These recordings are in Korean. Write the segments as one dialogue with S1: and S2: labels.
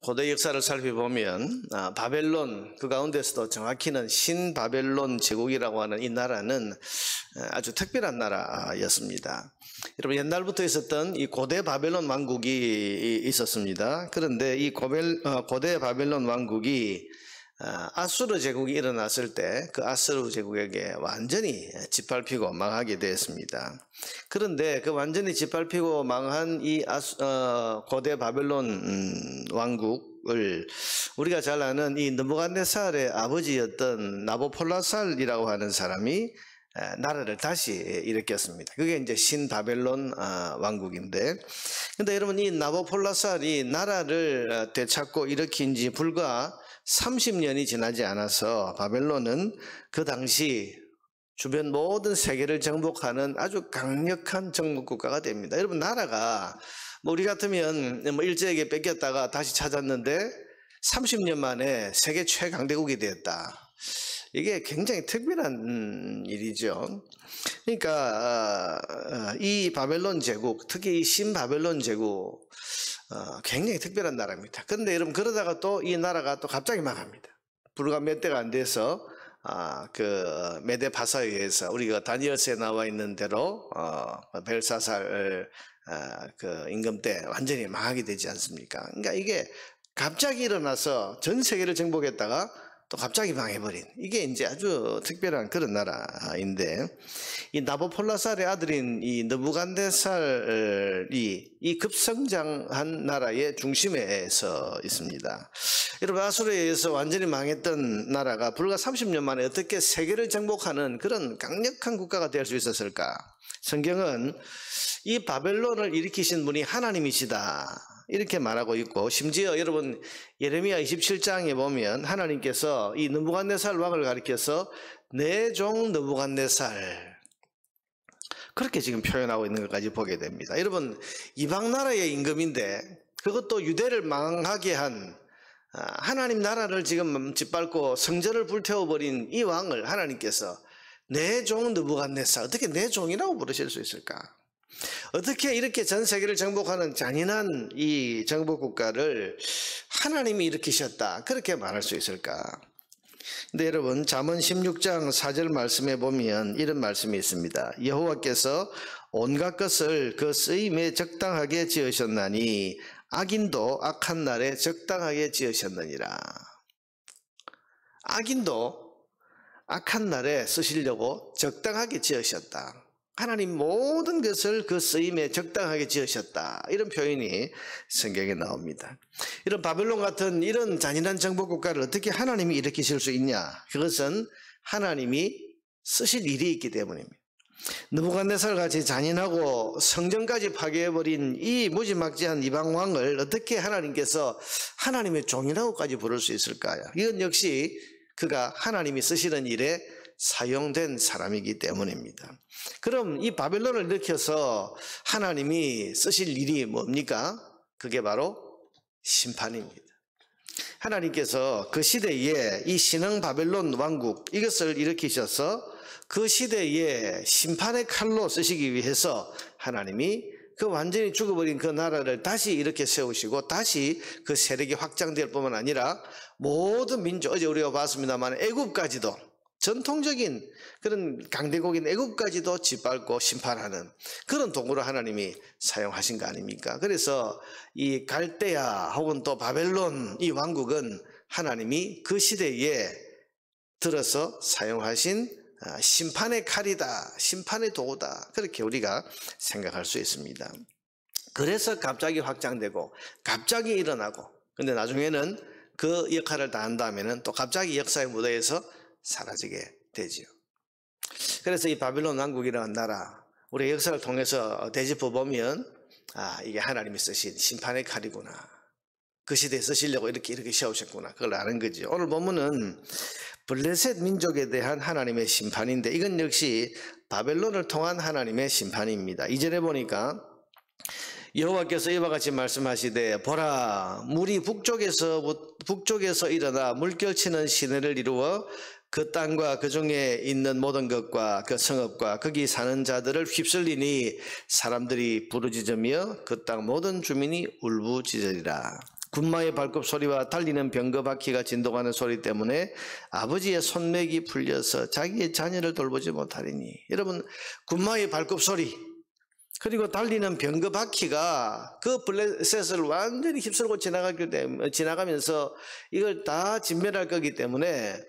S1: 고대 역사를 살펴보면 바벨론, 그 가운데서도 정확히는 신바벨론 제국이라고 하는 이 나라는 아주 특별한 나라였습니다. 여러분, 옛날부터 있었던 이 고대 바벨론 왕국이 있었습니다. 그런데 이 고대 바벨론 왕국이 아수르 제국이 일어났을 때 그 아수르 제국에게 완전히 짓밟히고 망하게 되었습니다. 그런데 그 완전히 짓밟히고 망한 이 고대 바벨론 왕국을 우리가 잘 아는 이 느부갓네살의 아버지였던 나보폴라살이라고 하는 사람이 나라를 다시 일으켰습니다. 그게 이제 신바벨론 왕국인데, 근데 여러분, 이 나보폴라살이 나라를 되찾고 일으킨 지 불과 30년이 지나지 않아서 바벨론은 그 당시 주변 모든 세계를 정복하는 아주 강력한 정복국가가 됩니다. 여러분, 나라가 우리 같으면 일제에게 뺏겼다가 다시 찾았는데 30년 만에 세계 최강대국이 되었다. 이게 굉장히 특별한 일이죠. 그러니까 이 바벨론 제국, 특히 이 신바벨론 제국, 굉장히 특별한 나라입니다. 그런데 여러분, 그러다가 또 이 나라가 또 갑자기 망합니다. 불과 몇 대가 안 돼서 그 메데 바사에 의해서 우리가 다니엘서에 나와 있는 대로 벨사살 그 임금 때 완전히 망하게 되지 않습니까? 그러니까 이게 갑자기 일어나서 전 세계를 정복했다가 또 갑자기 망해버린, 이게 이제 아주 특별한 그런 나라인데, 이 나보폴라살의 아들인 이 느부갓네살이 이 급성장한 나라의 중심에 서 있습니다. 여러분, 아수르에 의해서 완전히 망했던 나라가 불과 30년 만에 어떻게 세계를 정복하는 그런 강력한 국가가 될 수 있었을까? 성경은 이 바벨론을 일으키신 분이 하나님이시다, 이렇게 말하고 있고, 심지어 여러분, 예레미야 27장에 보면 하나님께서 이 느부갓네살 왕을 가리켜서 내 종 느부갓네살, 그렇게 지금 표현하고 있는 것까지 보게 됩니다. 여러분, 이방 나라의 임금인데, 그것도 유대를 망하게 한 하나님 나라를 지금 짓밟고 성전을 불태워버린 이 왕을 하나님께서 내 종 느부갓네살, 어떻게 내 종이라고 부르실 수 있을까? 어떻게 이렇게 전 세계를 정복하는 잔인한 이 정복 국가를 하나님이 일으키셨다, 그렇게 말할 수 있을까? 근데 여러분, 잠언 16장 4절 말씀에 보면 이런 말씀이 있습니다. 여호와께서 온갖 것을 그 쓰임에 적당하게 지으셨나니 악인도 악한 날에 적당하게 지으셨느니라. 악인도 악한 날에 쓰시려고 적당하게 지으셨다. 하나님 모든 것을 그 쓰임에 적당하게 지으셨다, 이런 표현이 성경에 나옵니다. 이런 바벨론 같은 이런 잔인한 정복 국가를 어떻게 하나님이 일으키실 수 있냐? 그것은 하나님이 쓰실 일이 있기 때문입니다. 느부갓네살 같이 잔인하고 성전까지 파괴해버린 이 무지막지한 이방 왕을 어떻게 하나님께서 하나님의 종이라고까지 부를 수 있을까요? 이건 역시 그가 하나님이 쓰시는 일에 사용된 사람이기 때문입니다. 그럼 이 바벨론을 일으켜서 하나님이 쓰실 일이 뭡니까? 그게 바로 심판입니다. 하나님께서 그 시대에 이 신흥 바벨론 왕국, 이것을 일으키셔서 그 시대에 심판의 칼로 쓰시기 위해서 하나님이 그 완전히 죽어버린 그 나라를 다시 이렇게 세우시고 다시 그 세력이 확장될 뿐만 아니라 모든 민족, 어제 우리가 봤습니다만 애굽까지도, 전통적인 그런 강대국인 애국까지도 짓밟고 심판하는 그런 도구로 하나님이 사용하신 거 아닙니까? 그래서 이 갈대아 혹은 또 바벨론 이 왕국은 하나님이 그 시대에 들어서 사용하신 심판의 칼이다, 심판의 도구다, 그렇게 우리가 생각할 수 있습니다. 그래서 갑자기 확장되고 갑자기 일어나고, 근데 나중에는 그 역할을 다 한다면 또 갑자기 역사의 무대에서 사라지게 되지요. 그래서 이 바벨론 왕국이라는 나라, 우리 역사를 통해서 되짚어 보면 이게 하나님이 쓰신 심판의 칼이구나, 그 시대에 쓰시려고 이렇게 세우셨구나, 그걸 아는 거죠. 오늘 본문은 블레셋 민족에 대한 하나님의 심판인데, 이건 역시 바벨론을 통한 하나님의 심판입니다. 2절에 보니까 여호와께서 이와 같이 말씀하시되, 보라, 물이 북쪽에서 일어나 물결치는 시내를 이루어 그 땅과 그 중에 있는 모든 것과 그 성읍과 거기 사는 자들을 휩쓸리니 사람들이 부르짖으며 그 땅 모든 주민이 울부짖으리라. 군마의 발굽 소리와 달리는 병거 바퀴가 진동하는 소리 때문에 아버지의 손맥이 풀려서 자기의 자녀를 돌보지 못하리니. 여러분, 군마의 발굽 소리 그리고 달리는 병거 바퀴가 그 블레셋을 완전히 휩쓸고 지나가면서 이걸 다 진멸할 거기 때문에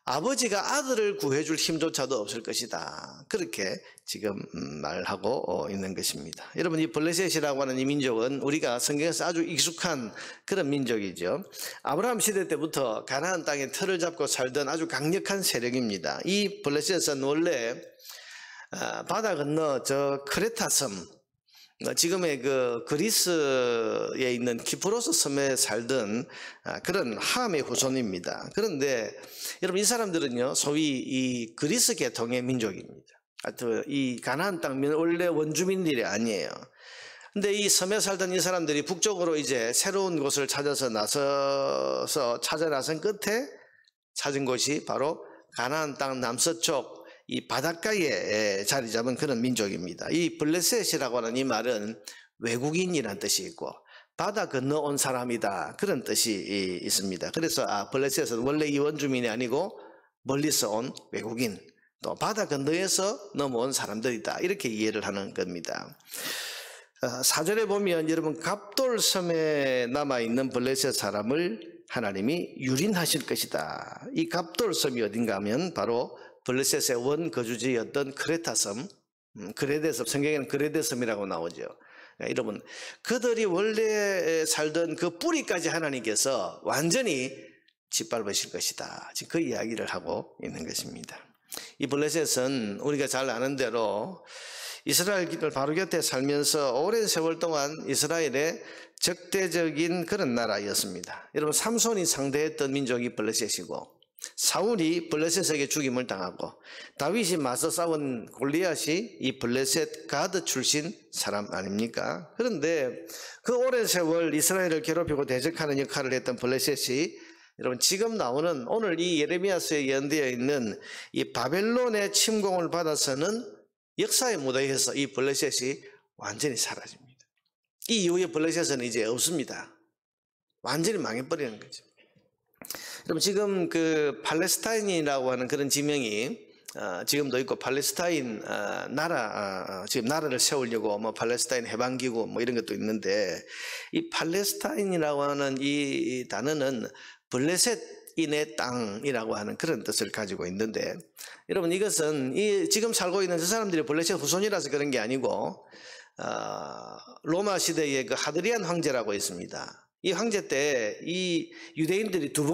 S1: 아버지가 아들을 구해줄 힘조차도 없을 것이다. 그렇게 지금 말하고 있는 것입니다. 여러분, 이 블레셋이라고 하는 이 민족은 우리가 성경에서 아주 익숙한 그런 민족이죠. 아브라함 시대 때부터 가나안 땅에 틀을 잡고 살던 아주 강력한 세력입니다. 이 블레셋은 원래 바다 건너 저 크레타 섬, 지금의 그 그리스에 있는 키프로스 섬에 살던 그런 함의 후손입니다. 그런데 여러분, 이 사람들은요 소위 이 그리스 계통의 민족입니다. 하여튼 이 가나안 땅 원래 원주민들이 아니에요. 근데 이 섬에 살던 이 사람들이 북쪽으로 이제 새로운 곳을 찾아서 찾아 나선 끝에 찾은 곳이 바로 가나안 땅 남서쪽 이 바닷가에 자리 잡은 그런 민족입니다. 이 블레셋이라고 하는 이 말은 외국인이라는 뜻이 있고 바다 건너온 사람이다, 그런 뜻이 있습니다. 그래서 블레셋은 원래 이 원주민이 아니고 멀리서 온 외국인, 또 바다 건너에서 넘어온 사람들이다, 이렇게 이해를 하는 겁니다. 4절에 보면 여러분, 갑돌섬에 남아있는 블레셋 사람을 하나님이 유린하실 것이다. 이 갑돌섬이 어딘가 하면 바로 블레셋의 원거주지였던 크레타섬, 그레데섬, 성경에는 그레데섬이라고 나오죠. 여러분, 그들이 원래 살던 그 뿌리까지 하나님께서 완전히 짓밟으실 것이다, 지금 그 이야기를 하고 있는 것입니다. 이 블레셋은 우리가 잘 아는 대로 이스라엘을 바로 곁에 살면서 오랜 세월 동안 이스라엘의 적대적인 그런 나라였습니다. 여러분, 삼손이 상대했던 민족이 블레셋이고, 사울이 블레셋에게 죽임을 당하고, 다윗이 맞서 싸운 골리앗이 이 블레셋 가드 출신 사람 아닙니까? 그런데 그 오랜 세월 이스라엘을 괴롭히고 대적하는 역할을 했던 블레셋이 여러분, 지금 나오는 오늘 이 예레미야서에 예언되어 있는 이 바벨론의 침공을 받아서는 역사의 무대에서 이 블레셋이 완전히 사라집니다. 이 이후에 블레셋은 이제 없습니다. 완전히 망해버리는 거죠. 여러분, 지금 그 팔레스타인이라고 하는 그런 지명이 지금도 있고, 팔레스타인 나라, 지금 나라를 세우려고 뭐 팔레스타인 해방기구 뭐 이런 것도 있는데, 이 팔레스타인이라고 하는 이 단어는 블레셋인의 땅이라고 하는 그런 뜻을 가지고 있는데, 여러분, 이것은 지금 살고 있는 저 사람들이 블레셋 후손이라서 그런 게 아니고, 로마 시대의 그 하드리안 황제라고 있습니다. 이 황제 때 이 유대인들이 두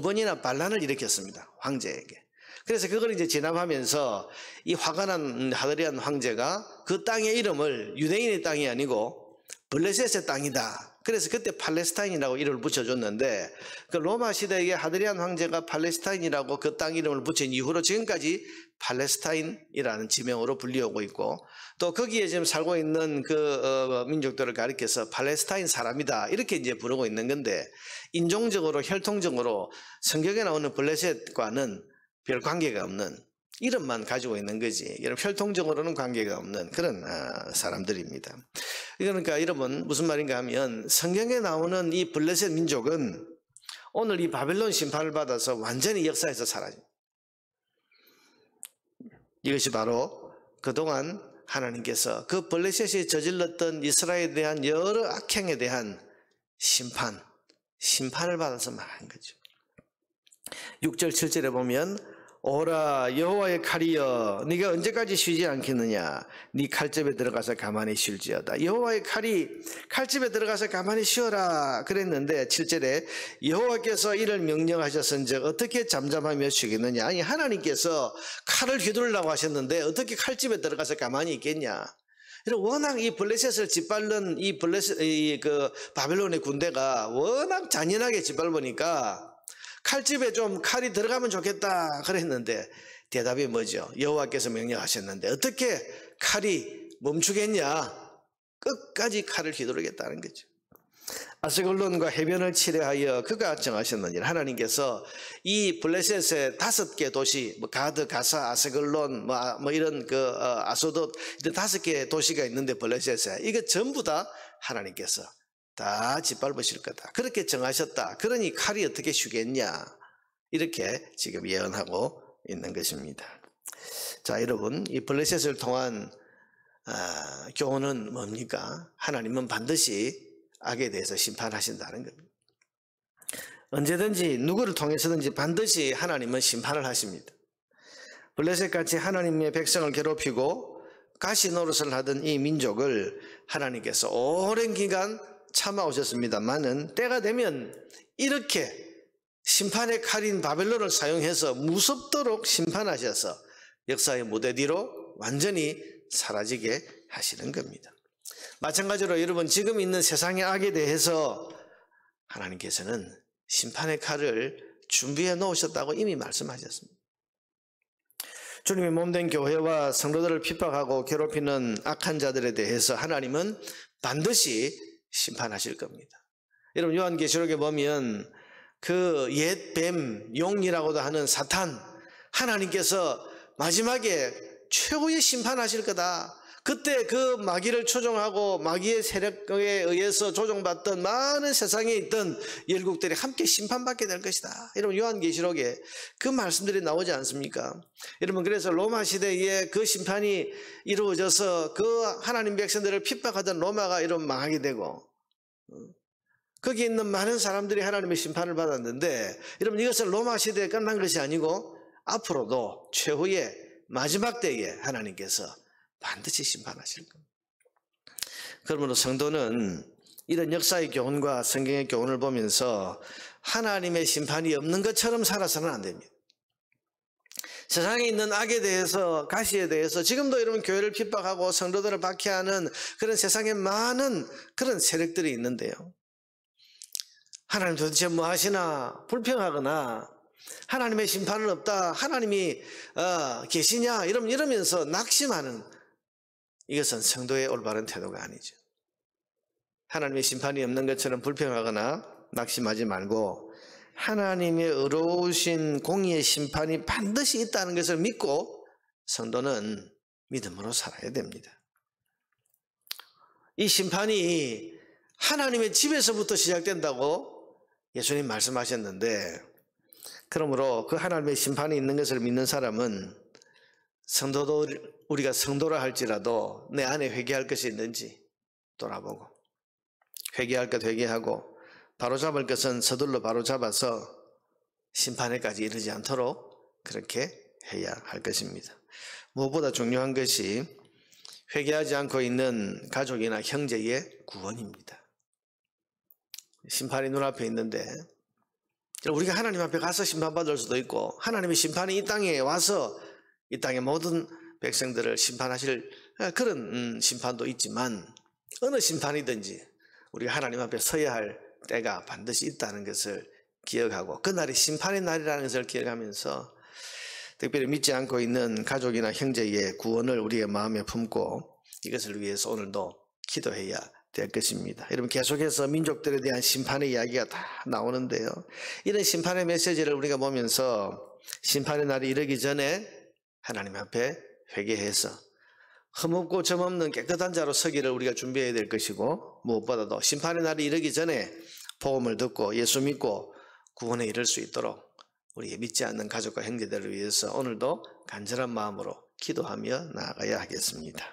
S1: 번이나 반란을 일으켰습니다, 황제에게. 그래서 그걸 이제 진압하면서 이 화가 난 하드리안 황제가 그 땅의 이름을 유대인의 땅이 아니고 블레셋의 땅이다, 그래서 그때 팔레스타인이라고 이름을 붙여줬는데, 그 로마 시대의 하드리안 황제가 팔레스타인이라고 그 땅 이름을 붙인 이후로 지금까지 팔레스타인이라는 지명으로 불리우고 있고, 또 거기에 지금 살고 있는 그 민족들을 가리켜서 팔레스타인 사람이다, 이렇게 이제 부르고 있는 건데, 인종적으로 혈통적으로 성경에 나오는 블레셋과는 별 관계가 없는, 이름만 가지고 있는 거지, 혈통적으로는 관계가 없는 그런 사람들입니다. 그러니까 여러분, 무슨 말인가 하면, 성경에 나오는 이 블레셋 민족은 오늘 이 바벨론 심판을 받아서 완전히 역사에서 사라집니다. 이것이 바로 그동안 하나님께서 그 블레셋이 저질렀던 이스라엘에 대한 여러 악행에 대한 심판을 받아서 말한 거죠. 6절 7절에 보면, 오라 여호와의 칼이여, 네가 언제까지 쉬지 않겠느냐? 네 칼집에 들어가서 가만히 쉴지어다. 여호와의 칼이 칼집에 들어가서 가만히 쉬어라 그랬는데, 7절에 여호와께서 이를 명령하셨은즉 어떻게 잠잠하며 쉬겠느냐? 아니, 하나님께서 칼을 휘두르라고 하셨는데 어떻게 칼집에 들어가서 가만히 있겠냐? 워낙 이 블레셋을 짓밟는 그 바벨론의 군대가 워낙 잔인하게 짓밟으니까 칼집에 좀 칼이 들어가면 좋겠다 그랬는데, 대답이 뭐죠? 여호와께서 명령하셨는데 어떻게 칼이 멈추겠냐? 끝까지 칼을 휘두르겠다는 거죠. 아스글론과 해변을 칠해하여 그가 정하셨느니라. 하나님께서 이 블레셋의 5개 도시, 뭐 가드, 가사, 아스글론, 뭐 이런 아소돗, 이런 5개 도시가 있는데 블레셋에, 이거 전부 다 하나님께서 다 짓밟으실 거다. 그렇게 정하셨다. 그러니 칼이 어떻게 쉬겠냐. 이렇게 지금 예언하고 있는 것입니다. 자, 여러분, 이 블레셋을 통한 교훈은 뭡니까? 하나님은 반드시 악에 대해서 심판하신다는 겁니다. 언제든지 누구를 통해서든지 반드시 하나님은 심판을 하십니다. 블레셋같이 하나님의 백성을 괴롭히고 가시 노릇을 하던 이 민족을 하나님께서 오랜 기간 참아오셨습니다만은 때가 되면 이렇게 심판의 칼인 바벨론을 사용해서 무섭도록 심판하셔서 역사의 무대 뒤로 완전히 사라지게 하시는 겁니다. 마찬가지로 여러분, 지금 있는 세상의 악에 대해서 하나님께서는 심판의 칼을 준비해 놓으셨다고 이미 말씀하셨습니다. 주님의 몸된 교회와 성도들을 핍박하고 괴롭히는 악한 자들에 대해서 하나님은 반드시 심판하실 겁니다. 여러분, 요한계시록에 보면 그 옛 뱀, 용이라고도 하는 사탄, 하나님께서 마지막에 최후의 심판하실 거다. 그때 그 마귀를 추종하고 마귀의 세력에 의해서 조종받던 많은 세상에 있던 열국들이 함께 심판받게 될 것이다. 여러분, 요한계시록에 그 말씀들이 나오지 않습니까? 여러분, 그래서 로마 시대에 그 심판이 이루어져서 그 하나님 백성들을 핍박하던 로마가 이런 망하게 되고 거기 있는 많은 사람들이 하나님의 심판을 받았는데, 여러분, 이것은 로마 시대에 끝난 것이 아니고 앞으로도 최후의 마지막 때에 하나님께서 반드시 심판하실 겁니다. 그러므로 성도는 이런 역사의 교훈과 성경의 교훈을 보면서 하나님의 심판이 없는 것처럼 살아서는 안 됩니다. 세상에 있는 악에 대해서, 가시에 대해서 지금도 여러분 교회를 핍박하고 성도들을 박해하는 그런 세상에 많은 그런 세력들이 있는데요, 하나님 도대체 뭐 하시나 불평하거나 하나님의 심판은 없다, 하나님이 계시냐 이러면서 낙심하는, 이것은 성도의 올바른 태도가 아니죠. 하나님의 심판이 없는 것처럼 불평하거나 낙심하지 말고 하나님의 의로우신 공의의 심판이 반드시 있다는 것을 믿고 성도는 믿음으로 살아야 됩니다. 이 심판이 하나님의 집에서부터 시작된다고 예수님 말씀하셨는데, 그러므로 그 하나님의 심판이 있는 것을 믿는 사람은 성도도, 우리가 성도라 할지라도 내 안에 회개할 것이 있는지 돌아보고, 회개할 것 회개하고 바로잡을 것은 서둘러 바로잡아서 심판에까지 이르지 않도록 그렇게 해야 할 것입니다. 무엇보다 중요한 것이 회개하지 않고 있는 가족이나 형제의 구원입니다. 심판이 눈앞에 있는데 우리가 하나님 앞에 가서 심판받을 수도 있고, 하나님의 심판이 이 땅에 와서 이 땅의 모든 백성들을 심판하실 그런 심판도 있지만, 어느 심판이든지 우리가 하나님 앞에 서야 할 때가 반드시 있다는 것을 기억하고, 그날이 심판의 날이라는 것을 기억하면서 특별히 믿지 않고 있는 가족이나 형제의 구원을 우리의 마음에 품고 이것을 위해서 오늘도 기도해야 될 것입니다. 여러분, 계속해서 민족들에 대한 심판의 이야기가 다 나오는데요, 이런 심판의 메시지를 우리가 보면서 심판의 날이 이르기 전에 하나님 앞에 회개해서 흠없고 점없는 깨끗한 자로 서기를 우리가 준비해야 될 것이고, 무엇보다도 심판의 날이 이르기 전에 복음을 듣고 예수 믿고 구원에 이를 수 있도록 우리 믿지 않는 가족과 형제들을 위해서 오늘도 간절한 마음으로 기도하며 나아가야 하겠습니다.